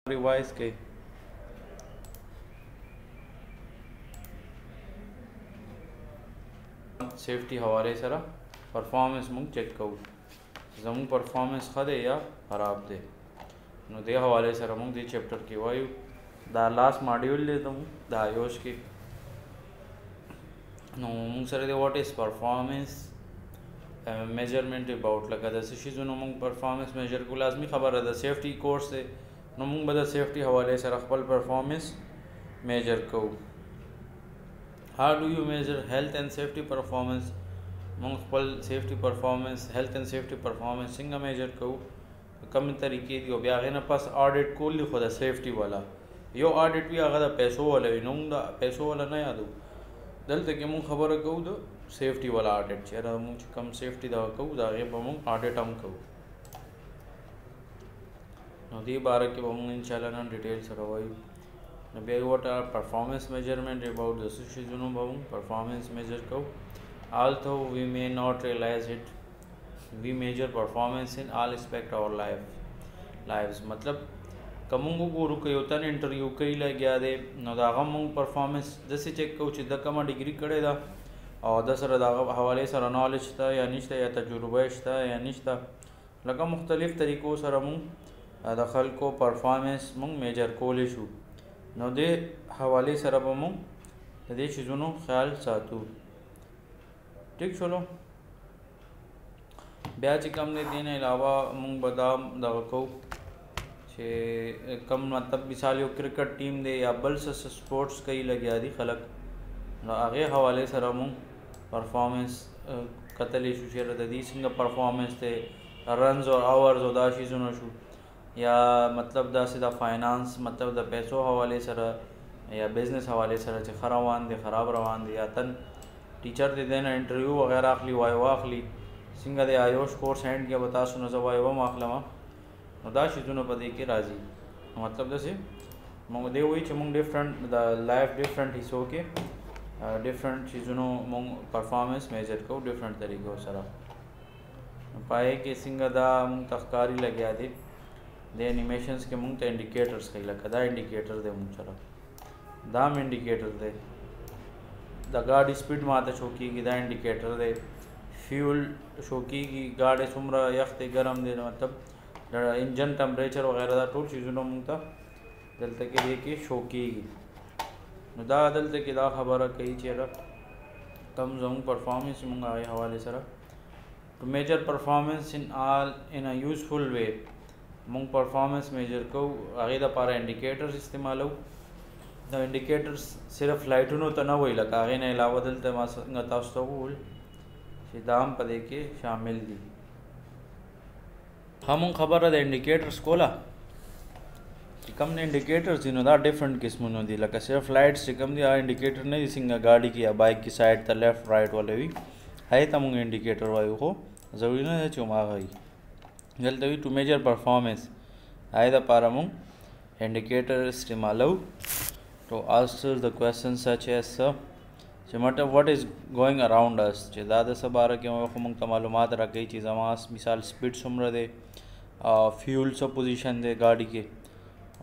रिवाइज के सेफ्टी हवाले सरा परफॉर्मेंस मुंग चेक करूँ जमूँ परफॉर्मेंस खदे या ख़राब दे नो दे हवाले सरा मुंग दे चैप्टर के वायु दा लास्ट मॉड्यूल ले तुम दा योश के नो मुंग सर दे what is performance measurement about लगा दस चीज़ों नो मुंग परफॉर्मेंस मेजर को लाजमी खबर है द सेफ्टी कोर्स से नो मुंग बदा सेफ्टी हवाले सरा खपल परफॉर्मेंस मेजर को How do you measure health and safety performance? मुख्तलिफ safety performance health and safety performance सिंगा मेजर को कम तरीके दियो ब्यागे ना पास ऑडिट को लिखो दा सेफ्टी वाला यो ऑडिट भी आगा दा पैसों वाला इनों दा पैसों वाला ना यादो दल तक मुझ खबर को दो सेफ्टी वाला ऑडिट चेहरा मुझ कम सेफ्टी दा को दा ये बमु ऑडिट हम को नदी बारह के बमु इंशाल्लाह ना डिटेल सरवाई Now, what are performance measurement about the situation of performance measure को although we may not realize it we measure performance in all aspect of our lives मतलब कमुंगो को रुके होता ने इंटरव्यू कई लग गया दे न दागा मुंग परफॉर्मेंस जैसे चेक को चिदा कमा डिग्री करे दा और दसरा दागा हवाले सर नॉलेज था या निश्ता या तजुर्बा था या निश्ता लगा मुख्तलिफ तरीक़ों सर मुंग दखल को परफॉर्मेंस मुंग मेजर को लेशु नो दे हवाले सर बमु दे चीज़ों ख्याल सातू ठीक चलो ब्याज कम ने देने अलावा मुंग बदाम दको छे कम मतलब मिसाल क्रिकेट टीम दे या बल्स स्पोर्ट्स कई लगे आदि खलक आगे हवाले सर मुंग परफॉर्मेंस कतल शुशर दी सिंग परफॉर्मेंस थे रन्स और आवर्स और दा चीज़ों शू या मतलब दा सीधा फाइनेंस मतलब दा पैसों हवाले सर या बिज़नेस हवाले सर चे खरावान दे ख़राब रवान दे या तन टीचर दे देना इंटरव्यू वगैरह आखली वायवा आखली सिंगा दे आयोश कोर्स हैंड के बता सुनो जब वायवा माखलमा दा चीज़ों पदे के राजी मतलब जैसे मंग दे हुई चमंग डिफरेंट द लाइफ डिफरेंट हिस्सों के डिफरेंट चीज़ों मंग परफॉर्मेंस मेजर को डिफरेंट तरीक़ों सर पाए के सिंगा दा मंग तख्कारी लगे आदि दे एनिमेशंस के मुंग इंडिकेटर्स कई लगा दा इंडिकेटर दे मुंग चला दाम इंडिकेटर दे द गाड़ी स्पीड माते शोकी की दा इंडिकेटर दे फ्यूल शोकी की गाड़ी सुमरा यख्ते गरम दे मतलब इंजन टेम्परेचर वगैरह दा टोल चीज़ों मुंग ता दल तक के देखिए शोकी की दा दल तक के दा खबर कई चेहरा कम जंग परफॉर्मेंस मुंग आए हवाले सरा to measure performance in all in a useful way मुंग परफॉर्मेंस मेजर को आगे दा पारा इंडिकेटर्स इस्तेमाल हो द इंडिकेटर्स सिर्फ लाइटों तो ना वही लगा आगे ने अलावा दल तमास्ताउल दाम पदे के शामिल दी हम खबर है इंडिकेटर्स कोला कम ने इंडिकेटर्स दिनों दा डिफरेंट किस्मों दी लगा सिर्फ लाइट्स से कम दी आ इंडिकेटर नहीं सिंगा गाड़ी की या बाइक की साइड ता लेफ्ट राइट वाले भी है तमुंग इंडिकेटर वायु हो ज़रूरी ना है चुमा गई जल्दी टू मेजर परफॉर्मेंस आए द पारामुंग इंडिकेटर इस्तेमाल to answer the question such as sir मतलब what is going around us ज़्यादा सब आ रहा कि मुंग मालूमात रख गई चीज़ मास मिसाल स्पीड सुमर दे फ्यूल सब पोजीशन दे गाड़ी के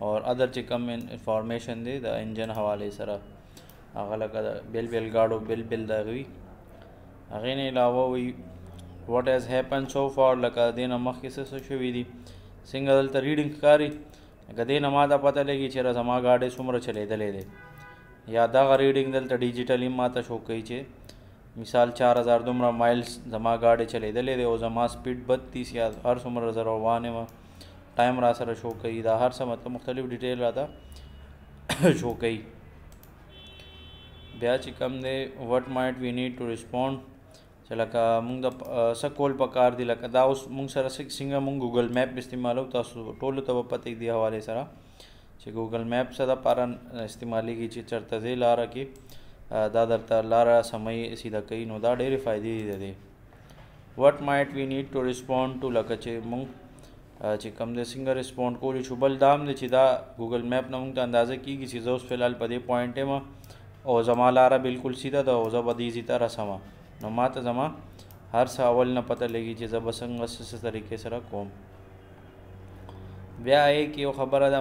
और अदर चे कम इंफॉर्मेशन दे द इंजन हवाले सरा अगला बिल गाड़ो बिल दगी आगे ने अलावा वही what has happened so far लका देना मख किसे शुवी दी सिंगल त रीडिंग कारी गदेना माता पता लगी चेरा जमा गाड़े सुमर चले दले दे या दा रीडिंग दल त डिजिटली माता शो कई चे मिसाल 4000 दुमरा माइल्स जमा गाड़े चले दले दे और जमा स्पीड 32 या हर सुमर जरवाने में टाइम रा सर शो कई दा हर सा मतलब मुख्तलिफ डिटेल आता शो कई ब्याज कम दे what might we need to respond चला का मुंग सकोल पकार दी लका दा उस मुंग सर सिंगा मुंग गूगल मैप इस्तेमाल होता टोल तो पता दी हवाले सरा चे गूगल मैप सदा पारा इस्तेमाली की चरता दे लारा की दादरता लारा समय सीधा कई नो दा डेरी फ़ायदे दे what might we need to respond to लका चे मुंग चे कम दे सिंगा रिस्पॉन्ड को शुबल दाम दे चिदा गूगल मैप न मुंग अंदाज़ा की चीज़ उस फिलहाल पदे पॉइंट में और जमा लारा बिल्कुल सीधा था ओजा बदीजी तरह समा न माता जमा हर सावल न पता लगी चीज़ बसंग तरीके से कोम بیا ای کې یو خبره ده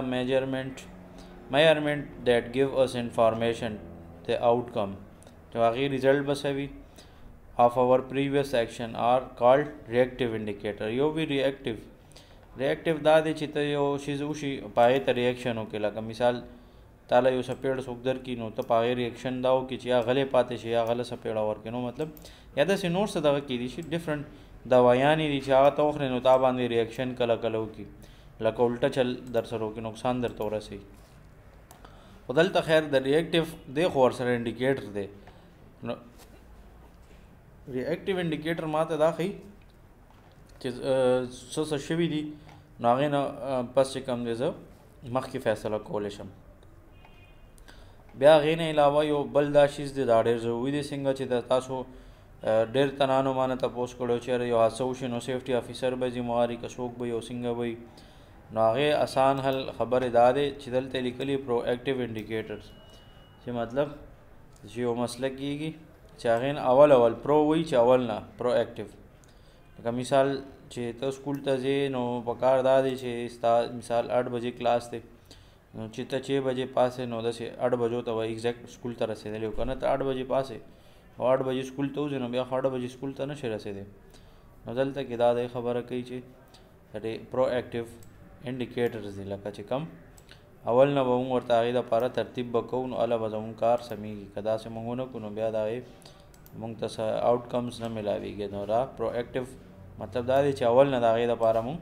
measurement that give us information the outcome تو هغې result بسوي of our previous action are called reactive indicator. یو وی reactive دا دی چې ته یو شیز وشي په هغې ته ریاکشن وکړې لکه مثال تاله یو سپېړ څوک درکړي نو ته په هغې ریاکشن دا وکړي چې یا غلی پاتې شي یا غله سپېړه ورکړي نو مطلب یا داسې نور څه دغه کېدي شي ډفرنټ دوايانې دي چې هغه ته وخورې نو تا باندې ریاکشن کله کله وکړي لکه الټه چل در سره وکړي نقصان درته ورسوي خو دلته خیر د ریاکټیو دی خو ورسره انډیکیټر دی نو ریاکټیو انډیکیټر ما ته دا ښیي چې څه شوي دي نو هغې نه پس چې کوم دی زه مخکې فیصله کولی شم بیا هغې نه علاوه یو بل دا شیز دی دا ډېر ضروري دی څنګه چې د تاسو ډېر تنانو ما نه تپوس کړی چې یو حادثه وشي نو سیفټي افیسر به ذمواري که څوک به وي او څنګه به وي نو هغې آسان حل خبرې دا دی چې دلته لیکلي پرو ایکټیو انډیکیټرز چې مطلب چې یو مسله کېږي چې هغې نه اول پرو وایي چې اول نه پرو ایکټیو لکه مثال چې ته سکول ته ځې نو پکار دا دی چې ستا مثال 8 بجې کلاس دی نو چې ته 6 بجې پاسې نو داسې 8 بجو ته به ایګزیکټ سکول ته رسېدلی که نه ته 8 بجې پاسې او 8 بجې سکول ته وځې نو بیا 8 بجې سکول ته نشې رسېدی نو دلته کې دا دی خبره کوي چې پرو ایکټیو انډیکیټرز دي لکه چې کم اول نه به موږ ورته هغې دپاره ترتیب به کوو نو هله به زموږ کار سمیږي که داسې موږ ونه کړو نو بیا د هغې موږ ته څه آوټکمز نه میلاویږي نو دا پرو ایکټیو مطلب دا دی چې اول نه د هغې دپاره موږ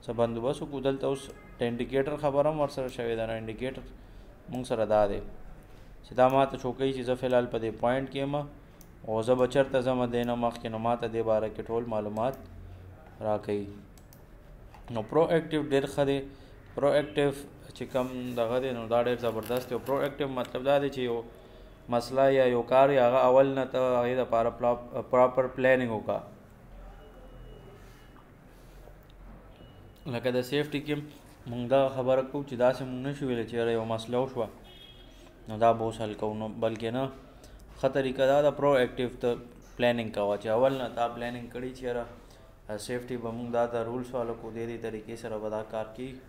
څه بندوبست وکړو دلته اوس د انډیکیټر خبره هم ورسره شوې ده نو انډیکیټر موږ سره دا دی چې دا ما ته څوک چې زه فلحال په دې پوینټ کې یم او زه به چېرته ځم دې نه مخکې نو ما ته دې باره کې ټول معلومات راکوي نو پرو ایکټیو ډېر ښه دی پرو ایکټیو چې کوم دغه دی نو دا ډېر زبردست دی پرو ایکټیو مطلب دا دی چې یو مسله یا یو کار یا هغه اول نه ته هغې دپاره پراپر پلانینګ وکړه لکه د سیفټي کې مونږ دا خبره کوو چې داسې مونږ نشو ویلی چې یاره یو مسله وشوه نو دا به اوس حل کوو نو بلکې نه ښه طریقه دا د پرو ایکټیو ته پلانینګ کوه چې اول نه تا پلانینګ کړي چې یاره سیفټي به مونږ دا د رولس فالو کړو دې طریقې سره به دا کار کیږي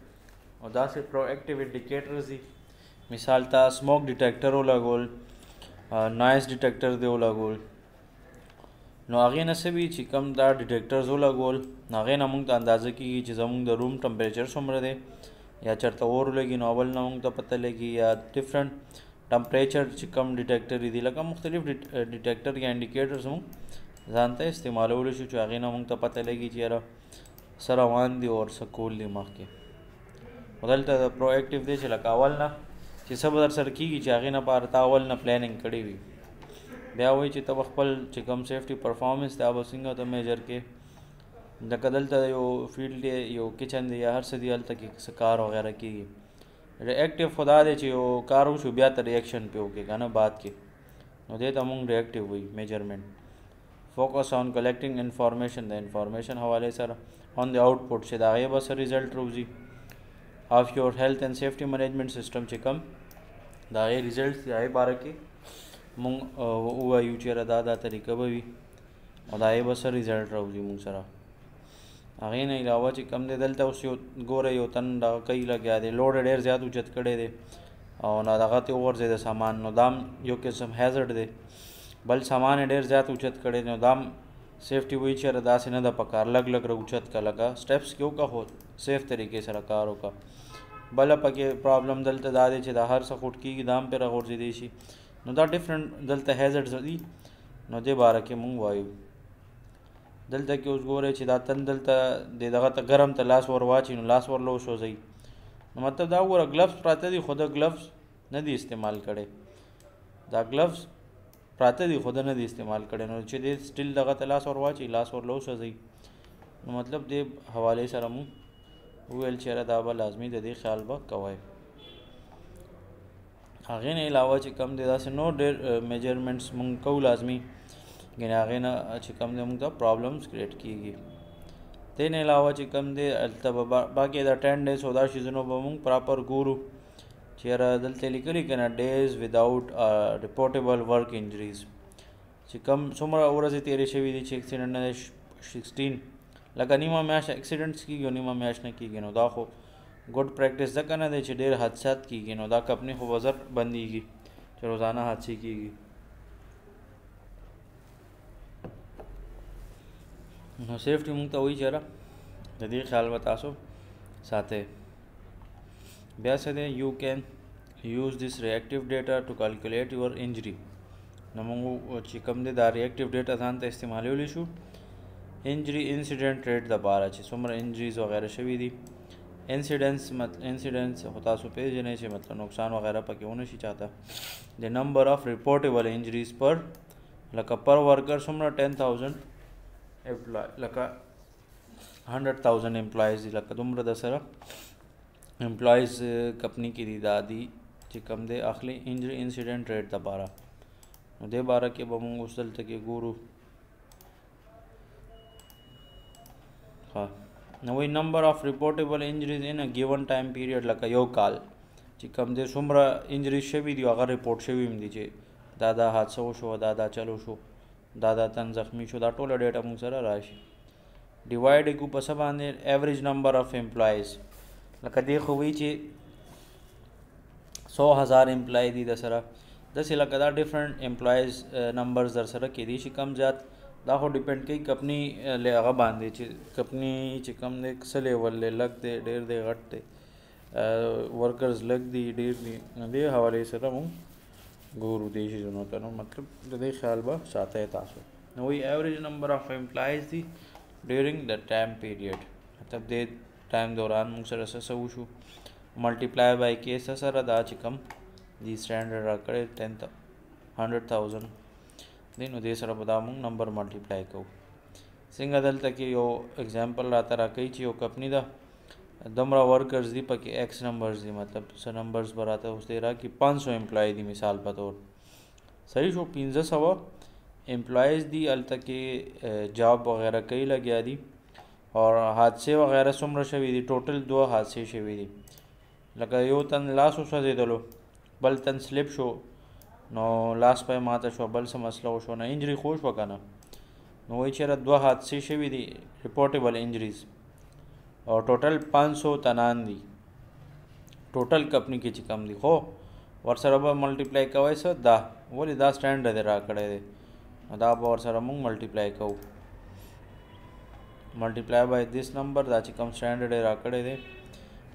او داسې پرو ایکټیو انډیکیټرز دي مثال تا سموک ډیټیکټر ولګول نایس ډیټیکټر دی ولګول نو هغې نه څه وي چې کوم دا ډیټیکټرز ولګول نو هغې نه مونږ ته اندازه کېږي چې زمونږ د روم ټمپریچر څومره دی یا چېرته اور ولګي نو اول نه مونږ ته پته لګي یا ډفرنټ ټمپریچر چې کم ډیټیکټر دي لکه مختلف ډیټیکټر یا انډیکیټرز مونږ ځان ته استعمالولی شو چې هغې نه مونږ ته پته لګي چې یاره څه روان دي او څه کول دي مخکې خو دلته د پرو ایکټیو دی چې لکه اول نه چې څه به در سره کېږي چې هغې نه پاره تا اول نه پلانینګ کړې وي بیا وایي چې ته به خپل چې کوم سیفټي پرفارمنس دی هغه به څنګه ته میجر کې لکه دلته یو فیلډ دی یو کچن دی یا هر څه دی هلته کې څه کار وغیره کېږي ریاکټیو خو دا دی چې یو کار وشو بیا ته ریاکشن پې وکړې که نه بعد کې نو دې ته مونږ ریاکټیو وایي میجرمنټ فوکس آن کلیکټینګ انفارمیشن د انفارمیشن حوالې سره آن د آوټپوټ چې د هغې به څه ریزلټ روځي آف یور هیلث اینڈ سیفټي مینجمنټ سسټم چې کوم د هغې ریزلټس د هغې باره کې مونږ ووایو چې دا طریقه به وي او د هغې به څه ریزلټ راوځي مونږ سره هغې نه علاوه چې کوم دی دلته اوس یو ګوره یو تن دغه کوي لګیا دی لوډ ډېر زیات اوچت کړی دی او نه دغه ته وغورځېده سامان نو دا یو قسم هیزرډ دی بل سامان یې ډېر زیات اوچت کړی نو دا سیفټي وایي چې داسې نه ده پکار لږ لږ راوچت کړه لکه سټیپس کې وکړه خو سیف طریقې سره کار وکړه بله پکې پرابلم دلته دا دی چې دا هر څه خوټ کېږي دا هم پرې راغورځېدی شي نو دا ډفرنټ دلته هیزرډز دي نو دې باره کې مونږ وایو دلته کې اوس ګورئ چې دا تن دلته د دغه ته ګرم ته لاس ور واچي نو لاس ورله وسوځوي نو مطلب دا وګوره ګلفز پراته دي خو د ګلفز نه دي استعمال کړی دا ګلفز پراته دي خو د نه دي استعمال کړی نو چې دې سټیل دغه ته لاس ور واچي لاس ورله وسوځوي نو مطلب دې حوالې سره مونږ وویل چې دا به لازمي د دې خیال به کوئ هغې نه علاوه چې کوم دی داسې نور ډېر میجرمنټس مونږ کوو لازمي یعنې هغې نه چې کوم دی مونږ ته پرابلمس کریټ کېږي دې نه علاوه چې کوم دی هلته به باقي د 10 ډیز او دا شیزونو به مونږ پراپر ګورو چې یاره دلته لیکلي که نه ډیز وداؤټ ریپورټیبل ورک انجریز چې کوم څومره ورځې تېرې شوي دي چې اکسیډنټ نه 16 لکه نیمه میاشت اکسیډنټس کېږي او نیمه میاشت نه کېږي نو دا خو ګډ پریکټس ځکه نه دی چې ډېر حادثات کېږي نو دا کمپنۍ خو به زر بندېږي چې روزانه حادثې کېږي. نو سیفټي مونږ ته وایي چېره د دې خیال به تاسو ساتئ. بیا څه دی یو کین یوز دیس ریاکټیو ډیټا ټو کیلکولیټ یور انجری. نو مونږ چې کوم دی دا ریاکټیو ډیټا ځان ته استعمالولی شو انجری انسیډنټ ریټ دپاره چې څومره انجریز وغیره شوي دي. انسیډنس خو تاسو پیژنئ چې مطلب نقصان وغیره پکې ونه شي چاته. د نمبر آف ریپورټیبل انجریز پر لکه پر ورکر څومره 10,000 لکه 100,000 امپلایز دي لکه دومره د سره امپلایز کمپنی کې دي دا دي چې کم دی اخلي انجری انسیډنټ ریټ دپاره. نو دې باره کې به مونږ اوس دلته کې ګورو. ها نو وایي نمبر آف ریپورټیبل انجریز ان ا ګیون ټایم پیریډ لکه یو کال چې کم دی څومره انجریز شوي دي هغه ریپورټ شوي هم دي چې دا حادثه وشو دا چلو شو دا تن زخمی شو دا ټوله ډیټا مونږ سره راشي. ډیوایډ یې کړو په څه باندې ایوریج نمبر آف امپلایز لکه دې خو وایي چې 100,000 امپلای دي د سره داسې لکه دا ډفرنٹ امپلایز نمبرز در سره کېدی شي کم زیات دا خو ډیپینډ کوي کمپنی له هغه باندې چې کمپنی چې کم دی څه لیول دی لږ دی ډېر دی غټ دی ورکرز لږ دي ډېر دي نو دې حوالې سره مونږ ګورو دې شیزونو ته. نو مطلب د دې خیال به ساتئ تاسو. نو وایي ایوریج نمبر آف امپلایز دي ډیورنګ د ټایم پیریډ مطلب دې ټایم دوران مونږ سره څه وشو ملټیپلای بای کې څه سره دا چې کم دي سټینډرډ راکړی 100,000 دی نو دې سره به دا مونږ نمبر ملټیپلای کوو. څنګه دلته کې یو اگزامپل راته راکوي چې یو کمپنی ده دومره ورکرز دي پکې ایکس نمبرز دي مطلب څه نمبرز به راته اوس دی راکړي 500 امپلای دي مثال په طور صحیح شو 1500 امپلایز دي هلته کې جاب وغیرہ کوي لګیا دي اور حادثې وغیرہ څومره شوي دي ټوټل 2 حادثې شوي دي لکه یو تن لاس وسوځېدلو بل تن سلیپ شو نو لاس پې ماته شو بل څه مسله وشو نه انجری خو شوه که نه نو وایي چېرې 2 حادثې شوي دي ریپورټیبل انجریز او ټوټل 500 تنان دي ټوټل کمپنی کې چې کم دي خو ورسره به ملټیپلای کوئ څه دا ولې دا سټینډرډ دی راکړی دی دا به ورسره مونږ ملټیپلای کوو ملټیپلای بای دیس نمبر دا چې کم سټینډرډ یې راکړی دی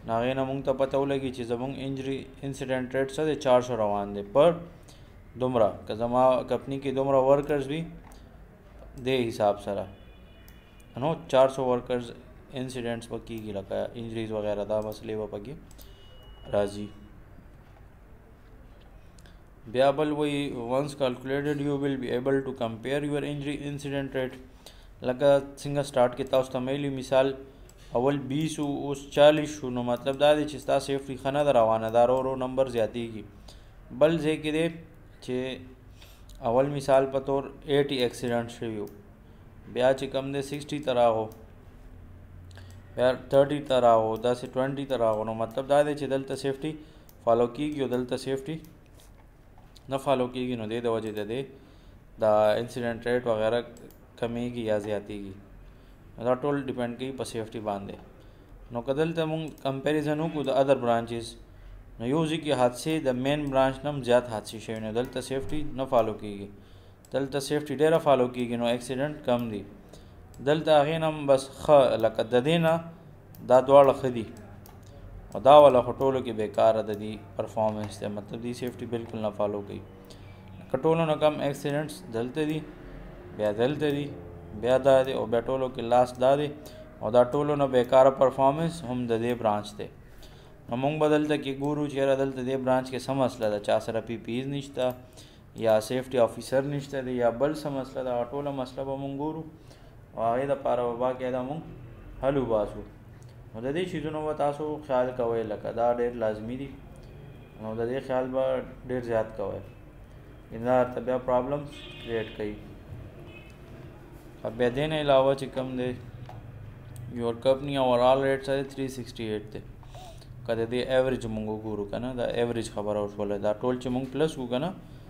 نو هغې نه مونږ ته پته ولګي چې زمونږ انجری انسیډنټ ریټ څه دی 400 روان دی پر دومره که زما کمپنی کې دومره ورکرز وي دې حساب سره نو 400 ورکرز انسیډنټس به کېږي لکه انجریز وغیرہ دا مسلې به پکې راځي. بیا بل وایي once calculated you will be able to compare your injury incident rate لکه څنګه سٹارټ کې تاسو ته ویلي مثال اول 20 اوس 40 شو نو مطلب دا دی چې ستا سیفټي ښه نه ده روانه دا ورو نمبر زیاتېږي. بل ځای کې دی چې اول مثال په طور 80 ایکسیډنټ شوي بیا چې کم دی 60 ته راغو بیا 30 ته راغو داسې 20 ته راغو نو مطلب دا دی چې دلته سیفټي فالو کېږي او دلته سیفټي نه فالو کېږي نو دې د وجې د دې دا انسیډنټ ریټ وغیرہ کمیږي یا زیاتېږي دا ټول ډیپینډ کوي په سیفټي باندې. نو که دلته مونږ کمپیریزن وکړو د ادر برانچز نو یو ځای کې حادثې د مین برانچ نه هم زیات حادثې شوي نو دلته سیفټي نه فالو کېږي دلته سیفټي ډېره فالو کېږي نو ایکسیډنټ کم دي دلته هغې نه هم بس ښه لکه د دې نه دا دواړه ښه دي او دا والا خو ټولو کې بیکاره د دې پرفارمنس دی مطلب دې سیفټي بالکل نه فالو کوي لکه ټولو نه کم ایکسیډنټس دلته دي بیا دلته دي بیا دا دی او بیا ټولو کې لاس دا دی او دا ټولو نه بیکاره پرفارمنس هم د دې برانچ دی. نو مونږ به دلته کې ګورو چېرې دلته دې برانچ کې څه مسله ده چا سره پی پی ایز نشته یا سیفټي آفیسر نشته دی یا بل څه مسله ده ټوله مسله به مونږ ګورو او هغې دپاره به باقاعده مونږ حل وباسو. نو د دې شیزونو به تاسو خیال کوئ لکه دا ډېر لازمي دي نو د دې خیال به ډېر زیات کوئ دا ورته بیا پرابلم کریټ کوي. بیا دې نه علاوه چې کوم دی یور کمپنی اوورال ریټ سره 368 دی که د دې ایوریج مونږ وګورو که نه دا ایوریج خبره وشوله دا ټول چې مونږ پلس وکړو که نه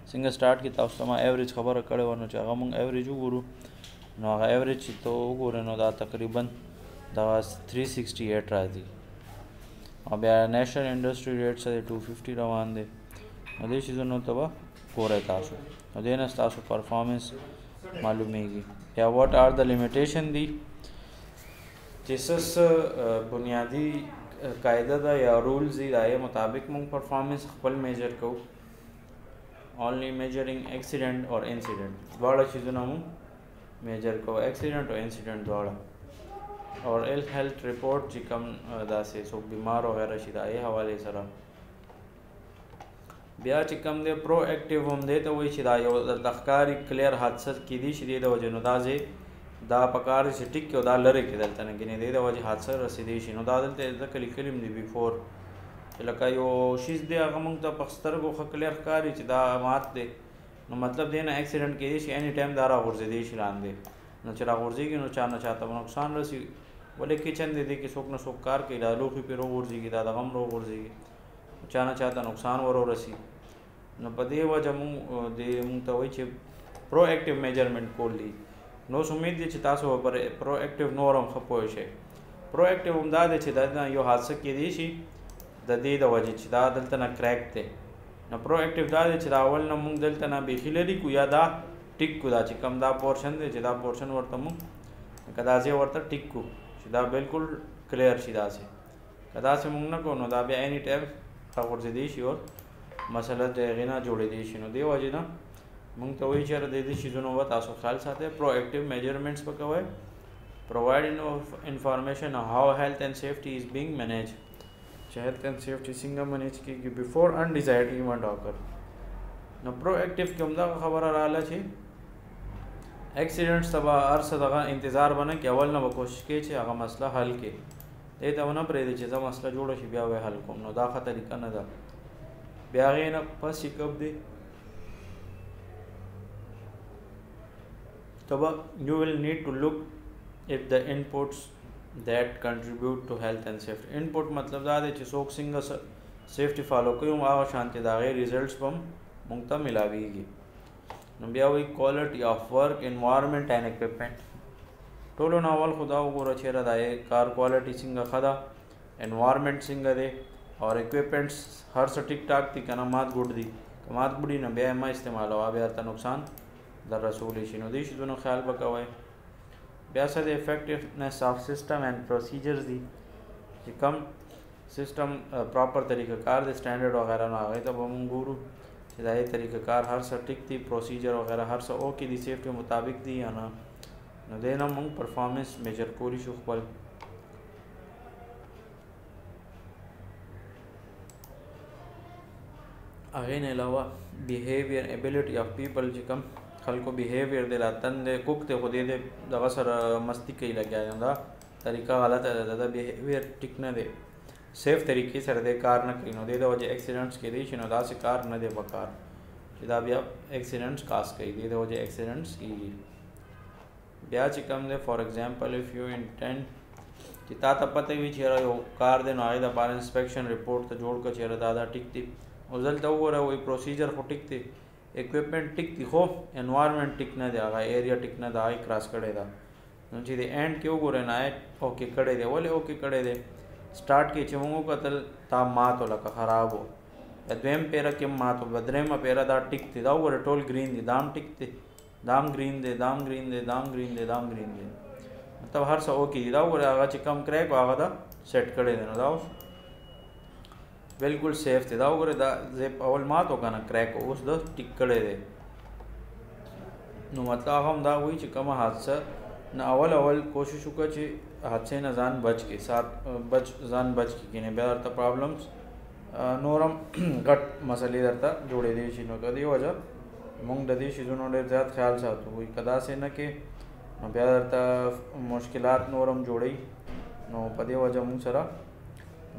څنګه سټارټ کې تاسو ته ما ایوریج خبره کړې وه نو چې هغه مونږ ایوریج وګورو نو هغه ایوریج چې ته وګورې نو دا تقریبا دا 368 راځي او بیا نیشنل انډستری ریټ سره 250 روان دی. دې شیزونو ته به ګورئ تاسو، دې نه تاسو پرفارمنس معلومیږي. یا واټ آر د لیمیټیشن دی چې بنیادی قاعده ده یا رولز دی، د هغې مطابق موږ پرفارمنس خپل میجر کوو. اونلی میجرینګ ایکسیډنټ اور انسیډنټ دواړه چیزونه موږ میجر کوو، ایکسیډنټ او انسیډنټ دواړه. اور هیلث رپورټ چې کوم داسې څوک بیمار وغیره شي د هغې حوالې سره. بیا چې کوم دی پرو ایکټیو هم دی ته وایي چې دا یو درته ښکاري کلیر حادثه کیدی شي، دې د وجې نو دا ځای دا پکار دی چې ټیک کړي او دا لرې کړي دلته نه، ګینې دې د وجې حادثه رسېدی شي. نو دا دلته ځکه لیکلي هم دي بیفور چې لکه یو شیز دی هغه موږ ته په سترګو ښه کلیر ښکاري چې دا مات دی، نو مطلب دی نه اکسیډنټ کیدی شي، اني ټایم دا راغورځېدی شي لاندې. نو چې راغورځېږي نو چا نه چاته به نقصان رسي. ولې کچن دی کې څوک نه څوک کار کوي، دا لوښي پرې راغورځېږي، دا دغه هم راغورځېږي، چا نه چاته نقصان ورسي. نو په دې وجه موږ ته وایي چې پرو ایکټیو میجرمنټ کول دي. نو امید دی چې تاسو پر پرو ایکټیو نور هم ښه پوه شئ. پرو ایکټیو هم دا دی چې دا یو حادثه کیدی شي د دې د وجې چې دا دلته نه کریک دی. نو پرو ایکټیو دا دی چې دا اول نه موږ دلته نه بیخي لرې کړو یا دا ټیک کړو، دا چې کوم دا پورشن دی چې دا پورشن ورته موږ که داسې ورته ټیک کړو چې دا بالکل کلیر شي. داسې که داسې موږ نه کړو نو دا بیا اني ټایم راغورځېدی شي او مسله د هغې نه جوړېدی شي. نو دې وجې نه موږ ته وایي چې د دې شیزونو به تاسو خیال ساتئ. پرو ایکټیو میجرمنټس به کوئ. پرووایډ انفارمیشن هاو هیلث اینڈ سیفټي از بینګ مینیج، چې هیلث اینڈ سیفټي څنګه مینیج کېږي بیفور انډیزایرډ ایونټ اکر. نو پرو ایکټیو کې همدغه خبره راغله چې ایکسیډنټس ته به هر څه دغه انتظار به نه کړي، اول نه به کوشش کوي چې هغه مسله حل کړي، دې ته ونه پرېږدي چې زه مسله جوړه شي بیا به حل کوم. نو دا ښه طریقه نه ده. بیا هغې نه پس چې کوم دی ته به یو ویل نیډ ټو لک if the inputs that contribute to health and safety. input مطلب دا دی چې څوک څنګه سیفټي فالو کوي هغه شانتې د هغې ریزلټس به موږ ته میلاویږي. نو بیا وایي کوالټي آف ورک انوایرمنټ اینڈ اکوپمنټ. ټولو نه اول خو دا وګوره چېرې دا کار کوالټي څنګه ښه ده، انوایرمنټ څنګه دی، اور اکوپمنټس هر څه ټیک ټاک دي که نه مات ګوډ دي. که مات ګوډي نو بیا یې مه استعمالوه، بیا ورته نقصان در رسولی شي. نو دې شیزونو خیال به کوئ. بیا څه د افیکټیونیس آف سسټم اینڈ پروسیجرز دي چې کم سسټم پراپر طریقه کار دی سټینډرډ وغیره، نو هغې ته به موږ ګورو چې د هغې طریقه کار هر څه ټیک دي، پروسیجر وغیره هر څه اوکې دي، سیفټي مطابق دي یا نه. نو دې نه موږ پرفارمنس میجر کولی شو خپل. هغې نه علاوه بیهیویر ایبیلیټي آف پیپل چې کوم خلکو بیهیویر دی لا تن دی کوک دی خو دې دغه سره مستی کوي لګیا دی، دا طریقه غلطه ده، د بیهیویر ټیک نه دی، سیف طریقې سره دی کار نه کوي. نو دې د وجې ایکسیډنټس کیدی شي. نو داسې کار نه دی پکار چې دا بیا ایکسیډنټس کاز کوي، دې د وجې ایکسیډنټس کېږي. بیا چې کوم دی فار ایگزامپل اف یو انټینډ چې تا ته پته وي چې یو کار دی نو هغې دپاره انسپیکشن رپورټ ته جوړ کړه چې دا ټیک دی. اوس دلته وګوره وایي پروسیجر خو ټیک دی، اکوپمنټ ټیک دی، خو انوایرمنټ ټیک نه دی، هغه ایریا ټیک نه ده، هغه کراس کړی ده. نو چې د اینډ کې وګورئ نو اوکې کړی دی. ولې اوکې کړی دی؟ سټارټ کې چې موږ وکتل دا مات و لکه خراب و، دویم پیره کې هم مات و، دریمه پیره دا ټیک دی، دا وګورئ ټول ګرین دی، دا هم ټیک دی، دا هم ګرین دی، دا هم ګرین دی، دا هم ګرین دی، دا هم ګرین دی، مطلب هر څه اوکې دي. دا وګورئ هغه چې کم کریک و هغه دا سیټ کړی دی، نو دا اوس بالکل سیف دی. دا وګورئ دا زیپ اول مات و که نه کریک و، اوس دا ټیک کړی دی. نو مطلب هغه هم دا وایي چې کومه حادثه نه اول کوشش وکړه چې حادثې نه ځان بچ کړي، ځان بچ کړي، کنې بیا درته پرابلمس نور هم غټ مسلې درته جوړېدی شي. نو که دې وجه موږ د دې شیزونو ډېر زیات خیال ساتو. وایي که داسې نه کې نو بیا درته مشکلات نور هم جوړوي. نو په دې وجه موږ سره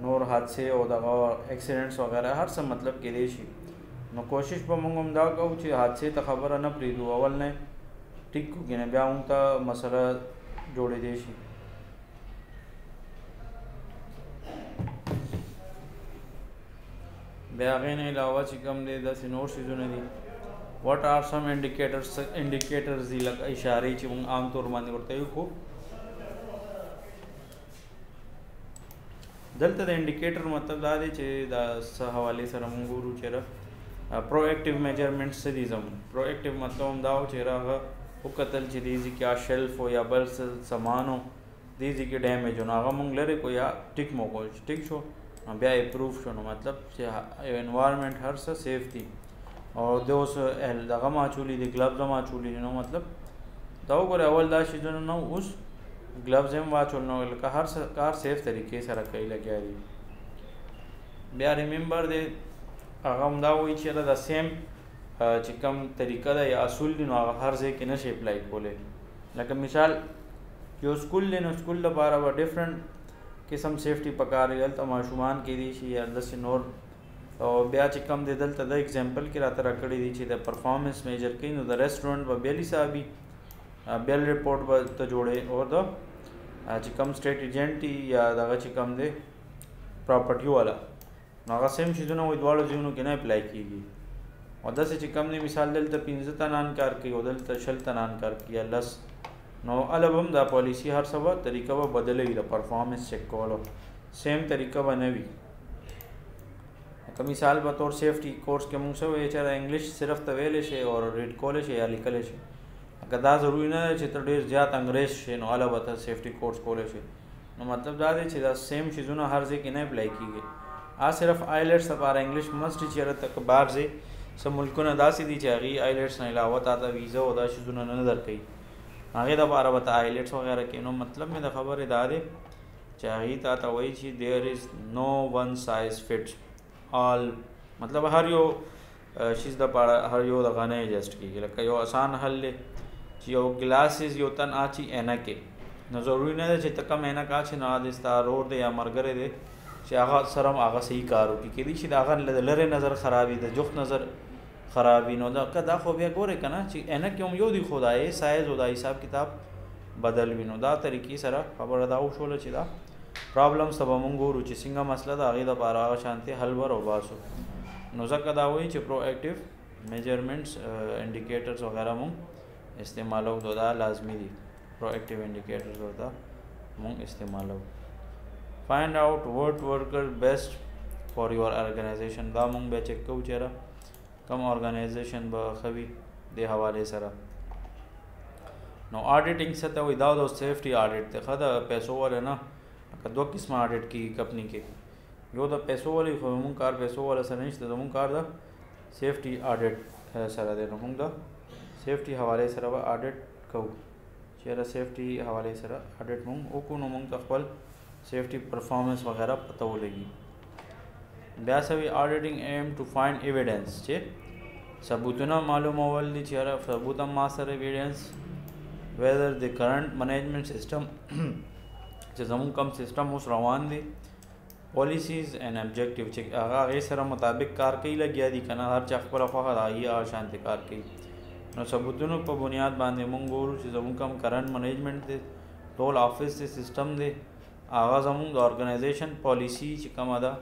نور حادثې او دغه ایکسیډنټس وغیره هر څه مطلب کېدی شي. نو کوشش به موږ هم دا کوو چې حادثې ته خبره نه پرېږدو، اول نه ټیک کړو، کنه بیا موږ ته مسله جوړېدی شي. بیا هغې نه علاوه چې کوم دی داسې نور شیزونه دي. واټ آر سم انډیکیټرز دي لکه اشارې چې موږ عام طور باندې ورته یو خو دلته د انډیکیټر مطلب دا دی چې دا څه حوالې سره موږ ګورو چې پروएक्टिव میجرمنټس څه دي زموږ پروएक्टिव مطلب هم دا و چې هغه وکتل چې دې ځای کې شیلف یا بل څه سامان و دې ځای کې ډیمیج و نو هغه موږ لرې کو یا ټیک مو کول چې ټیک شو بیا یې پروف شو نو مطلب چې انوایرمنټ هر څه سیف دي او د اوس دغه ما اچولي دي ګلبز هم اچولي دي نو مطلب دا وګوره اول دا شیزونه نو اوس ګلبز هم واچول نو لکه هر څه کار سیف طریقې سره کوي لګیا دي بیا ریممبر دی هغه هم دا وایي چې دا سیم چې کوم طریقه ده یا اصول دي نو هغه هر ځای کې نشي اپلای کولی لکه مثال یو سکول دی نو سکول لپاره به ډفرنټ قسم سیفټي پکار دی دلته ماشومان کېدی شي یا داسې نور او بیا چې کوم دی دلته د اگزامپل کې راته راکړی دی چې د پرفارمنس میجر کوي نو د ریسټورنټ به بیل حسابي بیل رپورټ به ته جوړې او د چې کوم سټیټ ایجنټ یا دغه چې کوم دی پراپرټي والا نو هغه سیم شیزونه وایي دواړو ځایونو کې نه اپلای کېږي او داسې چې کوم دی مثال دلته 15 تنان کار کوي او دلته 20 تنان کار کوي یا 10 نو الب هم دا پالیسی هر څه به طریقه به بدلوي د پرفارمنس چیک کولو سیم طریقه به نه وي که مثال به طور سیفټي کورس کې موږ څه وایو چې د انګلیش صرف ته ویلی شي او ریډ کولی شي یا لیکلی شي که دا ضروري نه دی چې ته ډېر زیات انګریز شي نو هله به ته سیفټي کورس کولی شي نو مطلب دا دی چې دا سیم چیزونه هر ځای کې نه اپلای کېږي صرف آیلټس لپاره انګلیش مسټ چېرته که بهر ځای څه ملکونه داسې دي چې هغې آیلټس نه علاوه تا ته ویزه او دا چیزونه نه درکوي هغې دپاره به ته آیلټس وغیره کوي نو مطلب مې د خبرې دا دی چې هغې تا ته وایي چې دیر از نو ون سایز فټس آل مطلب هر یو شیز دپاره هر یو دغه نه ایجسټ کېږي لکه یو آسان حل دی چې یو ګلاسز یو تن اچي عینکې نو ضروري نه ده چې ته کم عینک اچي نو د ستا رور دی یا ملګری دی چې هغه سره هم هغه صحیح کار وکړي کېدای شي د هغه د لرې نظر خرابي د جفت نظر خرابي نو دا خو بیا ګورې که نه چې عینک هم یو دی خو دا یې سایز او دا حساب کتاب بدل وي نو دا طریقې سره خبره دا وشوله چې دا پرابلمس ته به مونږ ګورو چې څنګه مسله ده هغې دپاره هغه شانتې حل به راوباسو نو ځکه دا وایي چې پروएक्टिव میجرمنټس انډیکیټرز وغیره مونږ استعمالو نو دا لازمي دي پروएक्टिव انډیکیټرز ورته مونږ استعمالو فایند آؤٹ وٹ ورکر بیسٹ فار یور ارګنایزیشن دا مونږ بیا چیک کوو چېرې کم ارګنایزیشن به ښه وي دې حوالې سره نو آډیټنګ څه ته وایي دا د سیفټي آډیټ دی ښه د پیسو والا نه که دوه قسمه آډیټ کېږي کمپني کې یو د پیسو والی خو زموږ کار پیسو والا سره نشته زموږ کار د سیفټي آډیټ سره دی نو موږ د سیفټي حوالې سره به آډیټ کوو چېرې سیفټي حوالې سره آډیټ موږ وکړو نو موږ ته خپل سیفټي پرفارمنس وغیره پته ولګي بیا څه وي آډیټنګ ایم ټو فایند ایویډنس چې ثبوتونه معلومول دي چېرې ثبوت هم ما سره ایویډنس ویدر د کرنٹ منیجمنٹ سسٹم چې زموږ کوم سیسټم اوس روان دی پالیسیز اینڈ ابجیکټیو چې هغه هغې سره مطابق کار کوي لګیا دي که نه هر چا خپله خوښه د هغې هغه شانتې کار کوي نو ثبوتونو په بنیاد باندې موږ ګورو چې زموږ کوم کرنٹ منیجمنٹ دی ټول آفس دی سیسټم دی هغه زموږ د ارګنایزیشن پالیسی چې کومه ده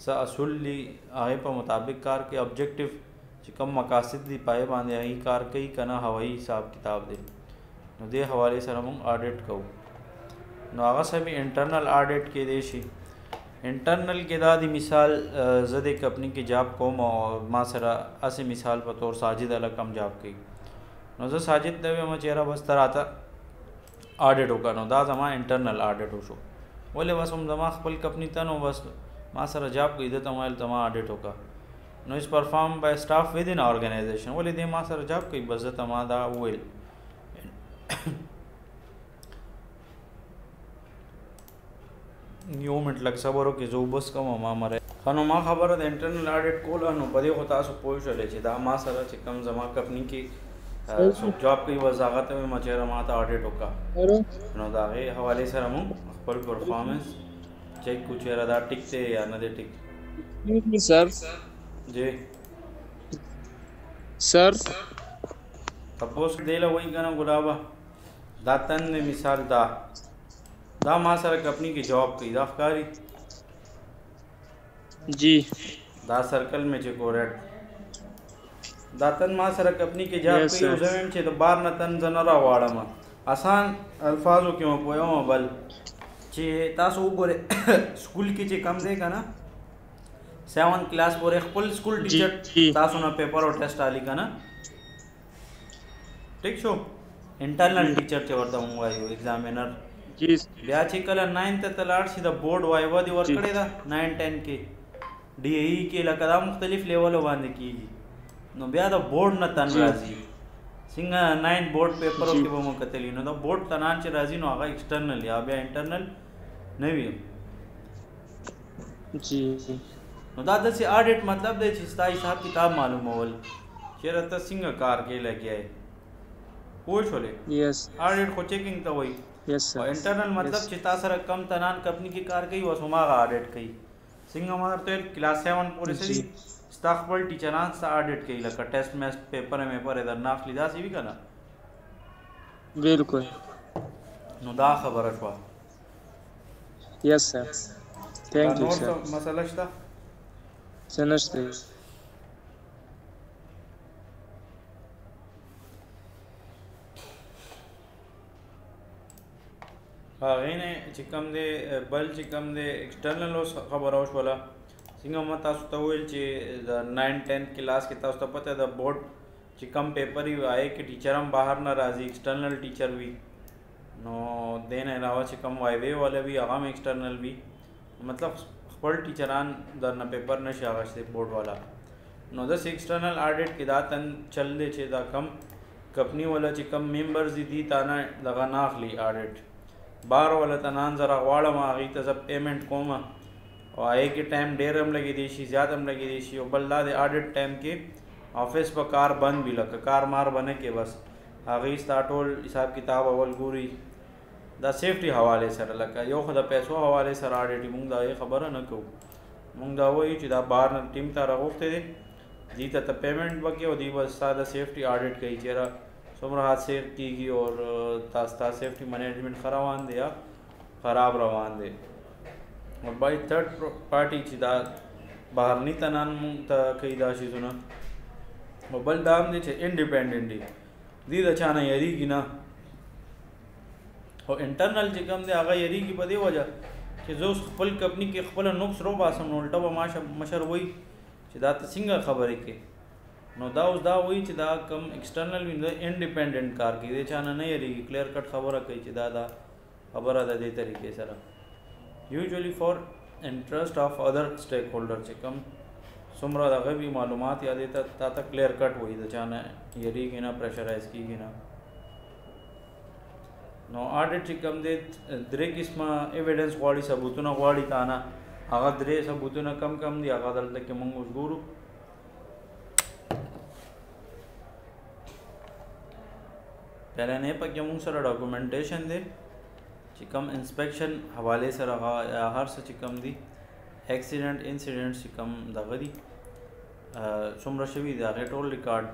څه اصول دي هغې په مطابق کار کوي ابجیکټیو چې کوم مقاصد دي پای باندې هغې کار کوي که نه هوایي حساب کتاب دی نو دې حوالې سره موږ آډیټ کوو نو هغه څه به انټرنل آډیټ کېدی شي انټرنل کې دا دی مثال زه د کمپني کې جاب کوم او ما سره هسې مثال په طور ساجد الګ کم جاب کوي نو زه ساجد ته وایم چېرې بس ته راته آډیټ وکړه نو دا زما انټرنل آډیټ وشو ولې بس هم زما خپل کمپني ته نو بس ما سره جاب کوي ده ته ویل ته ما آډیټ وکړه نو از پرفارم بای سټاف ود ان ارګنایزیشن ولې دې ما سره جاب کوي بس زه ته ما دا وویل یو منټ لږ صبر وکړئ زه اوبه څښم او ما مرئ ښه نو ما خبره د انټرنل آډیټ کوله نو په دې خو تاسو پوه شولئ چې دا ما سره چې کوم زما کمپني کې څوک جاب کوي بس هغه ته وایم چېرې ما ته آډیټ وکړه نو د هغې حوالې سره موږ خپل پرفارمنس چیک کړو چېرې دا ټیک دی یا نه دی ټیک سر جی سر تپوس دی له وایي که نه ګلابه دا تن دی مثال دا ما سره کمپنی کې جاب کوي دا ښکاري جی دا سرکل میں چې کوریټ دا تن ما سره کمپنی کې جاب کوي او زه وایم چې د بار نه تن زه نه راواړم آسان الفاظو کې مو پوهوم بل چې تاسو وګورئ سکول کې چې کم دی که نه 7 کلاس پورې خپل سکول ټیچر تاسو نه پیپر او ټیسټ حالي که نه ٹھیک شو انټرنل ټیچر چې ورته مونږ وایو ایگزامینر بیا چې کله 9th ته لاړ شي د بورډ وایوا دې ورکړې ده 9 10 کې ډي ای کې لکه دا مختلف لیولو باندې کېږي نو بیا د بورډ نه تن راځي څنګه 9 بورډ پیپرو کې به مو کتلی نو د بورډ تنان چې راځي نو هغه ایکسټرنل یا بیا انټرنل نه وي جی نو دا داسې آډیټ مطلب دی چې ستا حساب کتاب معلومول چېرې ته څنګه کار کې لګیا یې پوه شولې یس آډیټ خو چیکنګ ته وایي یس او انټرنل مطلب چې تا سره کم تنان کمپنی کې کار کوي اوس هماغه آډیټ کوي څنګه ما درته ویل کلاس 7 پورې سړي ستا خپل ټیچران ستا آډیټ کوي لکه ټیسټ میسټ پیپر یې درنه اخلي داسې وي که نه بالکل نو دا خبره شوه یس سر تھینک یو سر نور مسله شته څه نشته هغې نه چې کوم دی بل چې کوم دی ایکسټرنل اوس خبره وشوله څنګه ما تاسو ته وویل چې د 9 10 کلاس کې تاسو ته پته د بورډ چې کم پیپر وي هغې کې ټیچر هم بهر نه راځي ایکسټرنل ټیچر وي نو دې نه علاوه چې کم وایوې والا وي هغه هم ایکسټرنل وي مطلب خپل ټیچران درنه پیپر نشي اخیستی بورډ والا نو داسې ایکسټرنل آډیټ کې دا تن چل دی چې دا کم کمپني والا چې کم ممبرز دي تا نه دغه نه اخلي آډیټ بار والا ته نن زره غواړم هغې ته زه پیمنټ کوم او هغې کې ټایم ډېر هم لګېدی شي زیات هم لګېدی شي او بل دا د آډیټ ټایم کې آفس په کار بند وي لکه کار مار به نه کې بس هغې ستا ټول حساب کتاب اول ګوري دا سیفټي حوالې سره لکه یو خو د پیسو حوالې سره آډیټ مونږ د هغې خبره نه کوو مونږ دا وایو چې دا بهر نه ټیم ته راغوښتی دی دې ته پیمنټ وکړي او دوی به ستا د سیفټي آډیټ کوي چېرې څومره حادثې کېږي او ستا سیفټي مینجمنټ ښه روان دی یا خراب روان دی او بای تھرډ پارټي چې دا بهرني تنان مونږ ته کوي دا شیزونه او بل دا هم دی چې انډیپینډنټ دي دوی د چا نه یریږي نه او انټرنل چې کوم دی هغه یریږي په دې وجه چې زه اوس خپل کمپني کې خپله نقص روباسم نو الټه به ما مشر وایي چې دا ته څنګه خبرې کوې نو دا اوس دا وایي چې دا کم ایکسټرنل وي نو انډیپینډنټ کار کوي د چا نه نه یریږي کلیر کټ خبره کوي چې دا خبره ده دې طریقې سره یوزولي فار انټرسټ آف ادر سټیک هولډر چې کم څومره دغه وي معلومات یا دې تا ته کلیر کټ وایي د چا نه یریږي نه پریشرایز کېږي نه نو آډیټ چې کوم دی درې قسمه ایویډنس غواړي ثبوتونه غواړي تا نه هغه درې ثبوتونه کم دي هغه دلته کې موږ اوس ګورو پهلنی پکې موږ سره ډاکومنټیشن دی چې کم انسپیکشن حوالې سره هر څه چې کم دي ایکسیډنټ انسیډنټ چې کم دغه دي څومره شوي دي هغې ټول ریکارډ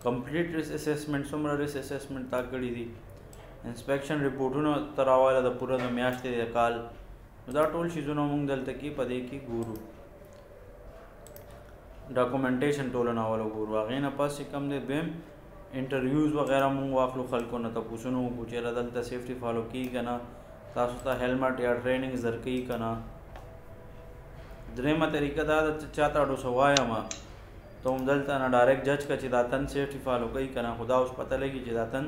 کمپلیټ ریس اسسمنټ څومره ریس اسسمنټ تا کړي دي انسپیکشن رپورټونه تر راواله د پوره د میاشتې د کال دا ټول شیزونه موږ دلته کې په دې کې ګورو ډاکومنټیشن ټوله ناوله ګورو هغې نه پس چې کوم دی دویم انټرویوز وغیره موږ واخلو خلکو نه تپوسونه وکړو چېرې دلته سیفټي فالو کېږي که نه تاسو ته هیلمټ یا ټریننګ زر کوي که نه درېیمه طریقه دا ده چې چاته اډو څه وایم ته هم دلته نه ډایرکټ جج که چې دا تن سیفټي فالو کوي که نه خو دا اوس پته لګي چې دا تن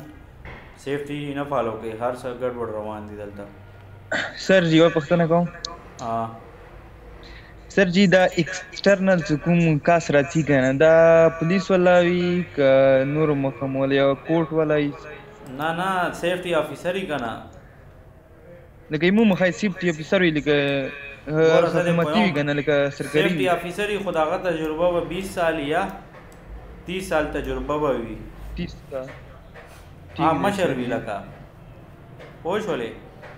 سیفټي نه فالو کوي هر څه ګډوډ روان دي دلته سر جی یو پوښتنه کوم سر جی دا ایکسټرنل کوم کاس راځي که نه دا پولیس والا وي که نور محکم والا یا کورټ والا وي نه سیفټي افیسر وي که نه لکه یمو مخای سیفټي افیسر وي لکه حکومتي وي که نه لکه سرکاري سیفټي افیسر وي خو د هغه تجربه به 20 سال یا 30 سال تجربه به وي 30 سال مشر وي لکه پوه شولې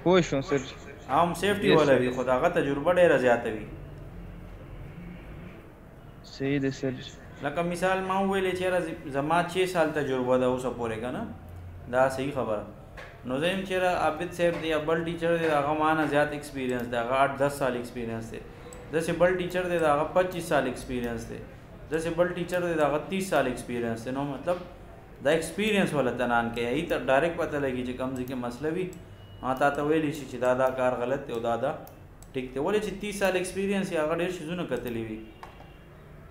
پوه شوم سر هم سیفټي والا وي خو د هغه تجربه ډېره زیاته وي صحیح ده سر لکه مثال ما وویلې چېرې زما 6 سال تجربه ده اوسه پورې که نه دا صحیح خبره نو زه یم چېرې عابد صاحب دی یا بل ټیچر دی د هغه ما نه زیات ایکسپیرینس دی هغه 8-10 سال ایکسپیرینس دی داسې بل ټیچر دی د هغه 25 سال ایکسپیرینس دی داسې بل ټیچر دی د هغه 30 سال ایکسپیرینس دی نو مطلب دا ایکسپیرینس والا تنان کوي هغې ته ډایرکټ پته لګي چې کوم ځای کې مسله وي تا ته ویلی شي چې دا کار غلط دی او دا ټیک دی ولې چې 30 سال ایکسپیرینس یې هغه ډېر شیزونه کتلی وي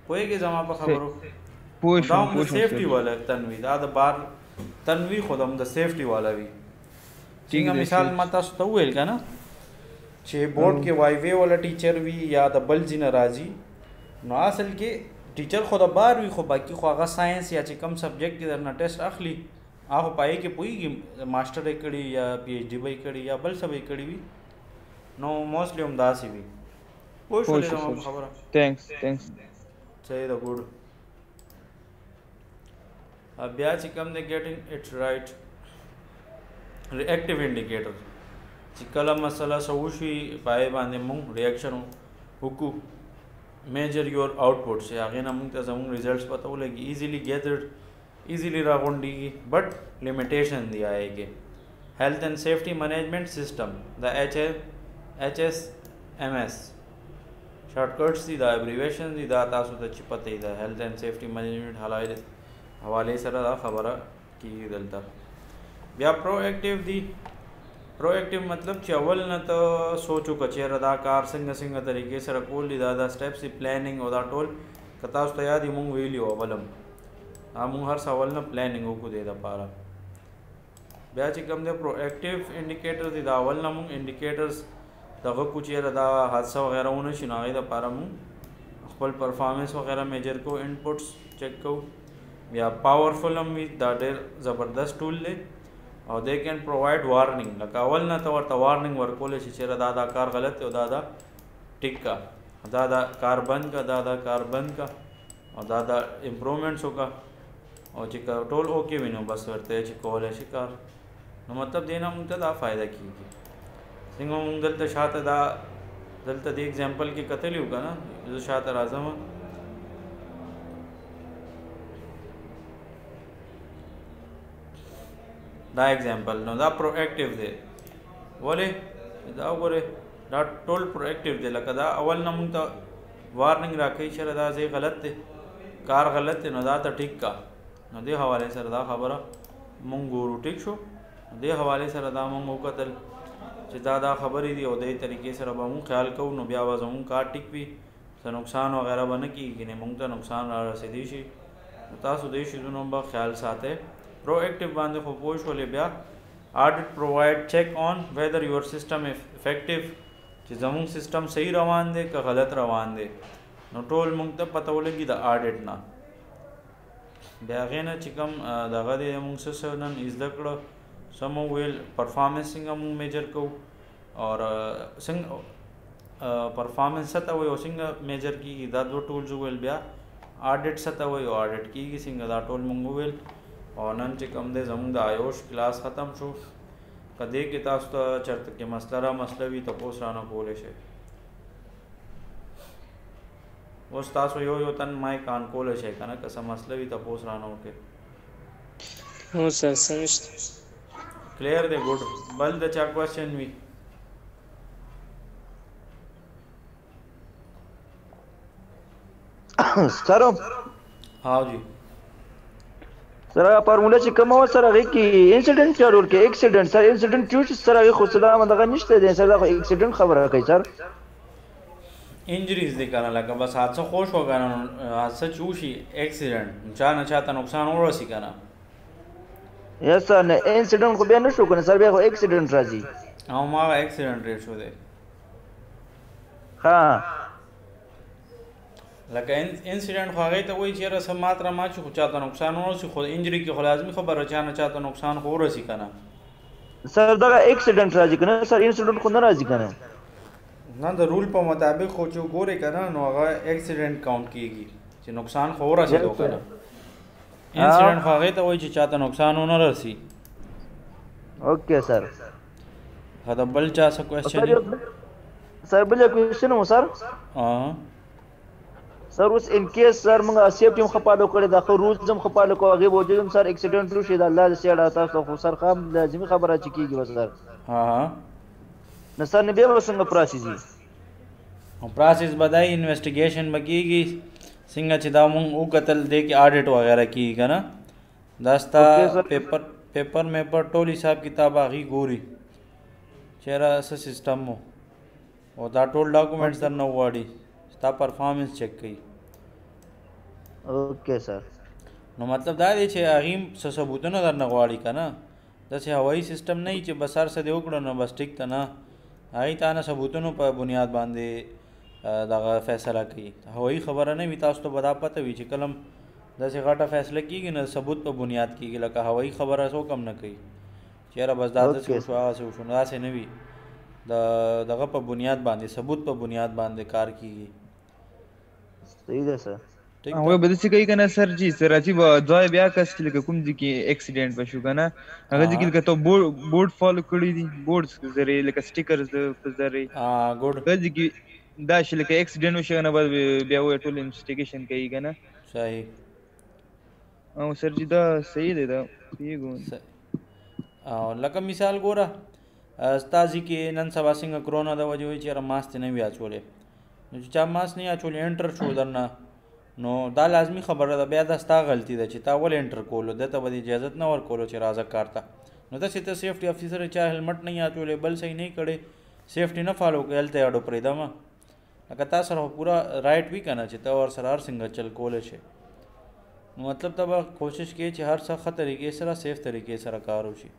پوهېږې زما په خبرو دا هم د سیفټي والا تنوي دا د بار تنوي خو هم د سیفټي والا وي څنګه مثال ما تاسو ته وویل که نه چې بورډ کې وای وی والا ټیچر وي یا د بل ځینه راځي نو اصل کې ټیچر خو د بار وي خو باقي خو هغه ساينس یا چې کم سبجیکټ کې درنه ټیسټ اخلي هغه پای کې پوهېږي ماسټر یې کړي یا پی ایچ ډي به یې کړي یا بل څه به یې کړي وي نو موسټلی هم داسې وي پوه شولې زما په خبره تھینکس صحیح ده ګوډ بیا چې کوم دی ګیټینګ اټس رایټ ریاکټیو انډیکیټر چې کله مسله څه وشي په هغې باندې موږ ریاکشن وکړو میجر یور آؤټپوټ چې هغې نه موږ ته زموږ ریزلټس پته ولګي ایزیلی گیدرډ ایزیلی راغونډېږي بټ لیمیټیشن دی هغې کې health and safety management system the HSMS shortcuts دي دا abbreviations دي دا تاسو ته چې پته وي د health and safety management حوالې سره دا خبره کېږي دلته بیا پروایکټیو دي پروایکټیو مطلب چې اول نه ته سوچ وکړه چېرې دا کار څنګه طریقې سره کول دي دا سټیپس دي پلانینګ او دا ټول که تاسو ته یاد وي مونږ ویلي وو اول هم مونږ هر څه اول نه پلانینګ وکړو دې دپاره بیا چې کوم دی پروایکټیو انډیکیټر دي دا اول نه مونږ انډیکیټرز دغه کو چېرې دا حادثه وغیره ونه شي نو هغې دپاره مونږ خپل پرفارمنس وغیره میجر کوو انپوټس چیک کوو بیا پاورفل هم وي دا ډېر زبردست ټول دی او دے کین پرووائڈ وارننگ لکه اول نه ته ورته وارننګ ورکولی شي چېرې دا کار غلط دی او دا ټیک کا دا کار بند کا دا کار بند کا او دا امپروومنټس وکړه او چې ټول اوکې وي نو بس ورته چې کولی شي کار نو مطلب دې نه موږ ته دا فایده کېږي څنګه موږ دلته شاته دلته دې اگزامپل کې کتلی وو که نه زه شاته راځم دا اگزامپل نو دا پروایکټیو دی ولې دا وګورئ دا ټول پروایکټیو دی لکه دا اول نه موږ ته وارننګ راکوي چېرې دا ځای غلط دی کار غلط دی نو دا ته ټیک کا نو دې حوالې سره دا خبره مونږ ګورو ټیک شو دې حوالې سره دا مونږ وکتل چې دا خبرې دي او دې طریقې سره به مونږ خیال کوو نو بیا به زمونږ کار ټیک وي څه نقصان وغیره به نه کېږي نه مونږ ته نقصان را رسېدی شي نو تاسو دې شیزونو به خیال ساتئ پروایکټیو باندې خو پوه شولې بیا audit provide check on whether your system effective چې زمونږ سیسټم صحیح روان دی که غلط روان دی نو ټول مونږ ته پته ولګي د آډیټ نه بیا هغې نه چې کوم دغه دی مونږ څه نن زده کړه څه مو ویل پرفارمنس څنګه مونږ میجر کوو اور څنګه پرفارمنس څه ته وایي او څنګه میجر کېږي دا دوه ټولز وویل بیا آډیټ څه ته وایي او آډیټ کېږي څنګه دا ټول مونږ وویل او نن چې کوم دی زموږ د آیوش کلاس ختم شو که دې کې تاسو ته چېرته کې مسله وي تپوس رانه کولی شئ اوس تاسو یو تن مایک آن کولی شئ که نه که څه مسله وي تپوس رانه وکړئ هو سر سمجھته کلیر دی ګوډ بل د چا کوېسچن وي سر ها جی سر فارموله چې کومه وه سر هغې کې انسیډنټ ضرور کې اکسیډنټ سر انسیډنټ چې وشي سر هغې خو څه دغه نشته دی سر دا خو اکسیډنټ خبره کوي سر انجریز دی که نه لکه بس حادثه خو شوه که نه حادثه چې وشي اکسیډنټ چا نه چاته نقصان ورسي که نه یا سر نه انسیډنټ خو بیا نه شو که نه سر بیا خو اکسیډنټ راځي هماغه اکسیډنټ ریټ شو دی ها لکه انسیډنټ خو هغې ته وایي چېرې څه مات رامات شي خو چاته نقصان ورسي خو انجري کې خو لازمي خبره چا نه چاته نقصان خو ورسي که نه سر دغه اکسیډنټ راځي که نه سر انسیډنټ خو نه راځي که نه نه د رول په مطابق خو چې وګورې که نه نو هغه اکسیډنټ کاونټ کېږي چې نقصان خو ورسېدو که نه انسیډنټ خو هغې ته وایي چې چاته نقصان ونه رسي اوکې سر ښه د بل چا څه کوېسچن سر بل یو کوېسچن و سر سر اوس ان کیس سر موږ سیفټي هم ښه فالو کړې ده ښه رولز هم ښه فالو کوو هغې باوجود هم سر اکسیډنټ وشي د الله د سیاړه تاسو خو سر خام لازمي خبره چې کېږي به سر نو سر نه بیا به څنګه پروسیس وي پروسیس به دا انویسټیګیشن به کېږي څنګه چې دا مونږ وکتل دی کې آډیټ وغیره کېږي که نه دا ستا پیپر میپر ټول حساب کتاب هغې ګوري چیرې څه سیستم مو او دا ټول ډاکومنټس درنه غواړي ستا پرفارمنس چیک کوي اوکې سر نو مطلب دا دی چې هغې څه ثبوتونه درنه غواړي که نه داسې هوایي سیستم نه وي چې بس هر څه دې وکړو نو بس ټیک ته نه هغې تا نه ثبوتونو په بنیاد باندې دغه فیصله کوي هوایي خبره نه وي تاسو ته به دا پته وي چې کله داسې غټه فیصله کېږي نو ثبوت په بنیاد کېږي لکه هوایي خبره څوک هم نه کوي چېره بس دا داسې وشو هغسې وشو نو داسې نه وي دغه په بنیاد باندې ثبوت په بنیاد باندې کار کېږي صحیح ده سر هغه به داسې کوي که نه سر جي سر راځي به ځای بیا کس چې لکه کوم ځای کې اکسیډنټ وشو که نه هغه ځای کې لکه ته بورډ فالو کړي دي بورډ ذریعې لکه سټیکرز په ذریعې ګوډ هغه ځای کې دا چې لکه اکسیډنټ وشي که نه بیا وایي ټول انویسټیګیشن کوي که نه صحیح او سر جي دا صحیح دی دا پوهېږو لکه مثال ګوره ستا ځي کې نن سبا څنګه کرونا د وجې وایي چېرې ماسک دې نه وي اچولی نو چې چا ماسک نه اچولی انټر شو درنه نو دا لازمي خبره ده بیا دا ستا غلطي ده چې تا ولې انټر کولو ده ته به د اجازت نه ورکولو چې راځه کار ته نو داسې ته سیفټي افیسر چا هیلمټ نه اچولی بل صحیح نه کړی سیفټي نه فالو کوي هلته یې اډو پرېږدمه لکه تا سره پوره رایټ وي که نه چې ته ورسره هر څنګه چل کولی شي نو مطلب ته به کوشش کوي چې هر څه ښه طریقې سره سیف طریقې سره کار وشي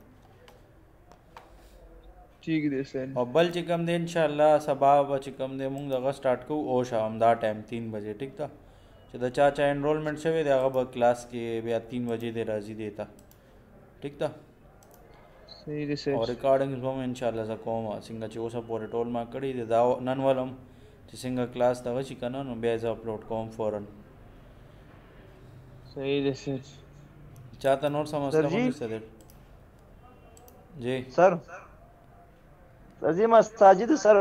ٹھیک دی سر او بل چې کوم دی انشاءالله سبا به چې کوم دی مونږ دغه سټارټ کوو اوشه همدا ټایم 3 بجې ټیک ده چې د چا انرولمنټ شوی دی هغه به کلاس کې بیا 3 بجې دی راځي دی ته ټیک ده صحیح دی سر او ریکارډینګز به هم انشاءالله زه کوم څنګه چې اوسه پورې ټول ما کړي دی دا نن ولم چې څنګه کلاس دغه شي که نه نو بیا یې زه اپلوډ کوم فورا صحیح دی سر چاته نور څه مسله خو نشته دی جی سر راځي ما ساجد سر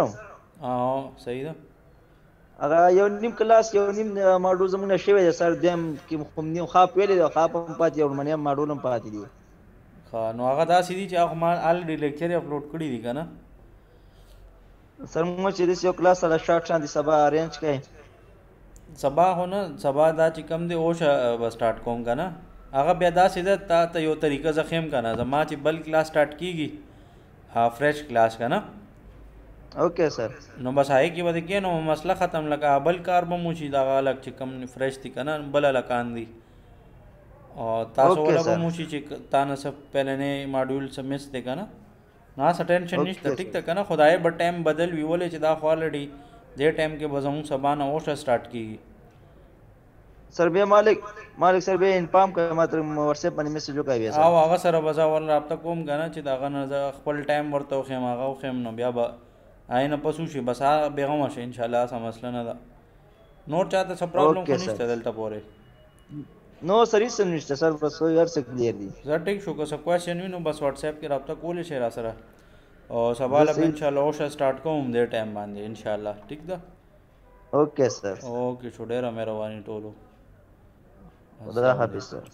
صحیح ده هغه یو نیم کلاس یو نیم ماډول زموږ نه شوی دی سر دویم کې خو نیم خاپ ویلی دی خاپ هم پاتې یو منیم ماډول هم پاتې دی ښه نو هغه داسې دي چې هغه ما الریډي لیکچر یې اپلوډ کړي دي که نه سر موږ چې داسې یو کلاس سره شارټ شانتي سبا ارینج کړئ سبا خو نه سبا دا چې کم دی اوشه به سټارټ کوم که نه هغه بیا داسې ده تا ته یو طریقه زه ښیم که نه زما چې بل کلاس سټارټ کېږي فرېش کلاس که نه اوکې سر نو بس هغې کې به د کښېنو مسله ختم لکه بل کار به مو شي دغه هلک چې کم فرېش دي که نه بل هلکان دي او تاسو وله به مو شي چې تا نه څه پهلنی ماډیول څه مس دی که نه نو هسه ټینشن نشته ټیک ده که نه خدای به ټایم بدل وي ولې چې دا خو الرډي دې ټایم کې به زموږ سبا نه اوشه سټارټ کېږي سر بیا مالک سر بیا انفارم کړه ما ته واتساپ باندې میسج وکړه بیا او هغه سره به زه ول رابطه کوم که نه چې د هغه نه زه خپل ټایم ورته وښیم هغه وښیم نو بیا به هغې نه پس وشي بس هغه بېغمه شي انشاءالله هسه مسله نه ده نور چاته څه پرابلم خو نشته دلته پورې نو سر هېڅ نشته سر بس هر څه کلیر دي زه ټیک شو که څه کوېشن وي نو بس واتساپ کې رابطه کولی شئ را سره او سبا له به انشاءالله اوشه سټارټ کوم دې ټایم باندې انشاءالله ټیک ده اوکې سر اوکې شو ډېره مهرباني ټولو خدا حافظ سر